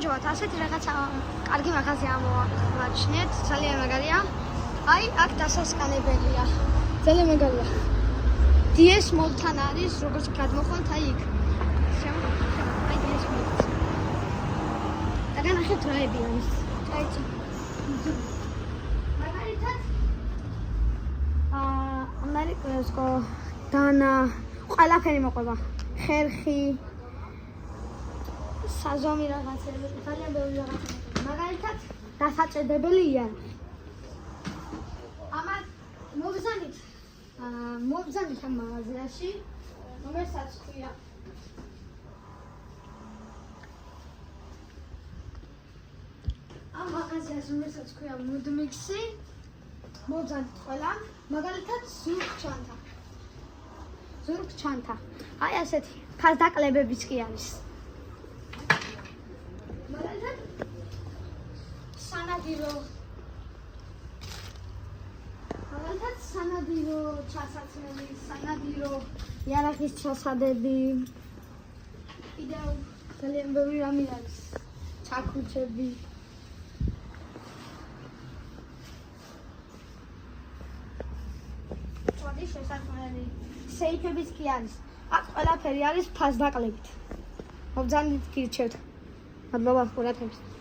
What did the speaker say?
გამარჯობათ, ასეთი რაღაცა კარგი მაღაზია ამოვაჩინეთ, ძალიან მაგარია. აი, აქ დასასკანებელია. ძალიან მაგარია. DS Mall-თან არის, როგორც გადმოხვდით, აი იქ. აი DS Mall. და განახეთ რაები არის. წაიწი. მაგალითად ამერიკასკო დანა ყველაფერი მოყვება. ხერხი საზომი რაღაცები, ძალიან ბევრი რაღაცა. მაგალითად, დასაჭედებელი იარაღი. ამან მობრძანით ამ მაღაზიაში, რომელსაც ქვია რომელსაც ქვია მუდმიქსი, მობრძანით ყველა, მაგალითად ზურგ-ჩანთა. აი ასეთი ფასდაკლებებიც კი არის. მაგალითად სანადირო ჩასაცმელი, სანადირო იარაღის ჩასადები. კიდევ ძალიან ბევრი რამე არის. ჩაქუჩები. წოდის შესაძლებელი სეიფებიც კი არის. აქ ყველაფერი არის ფასდაკლებით. მობრძანით გირჩევთ. მადლობა ყურადღებისთვის.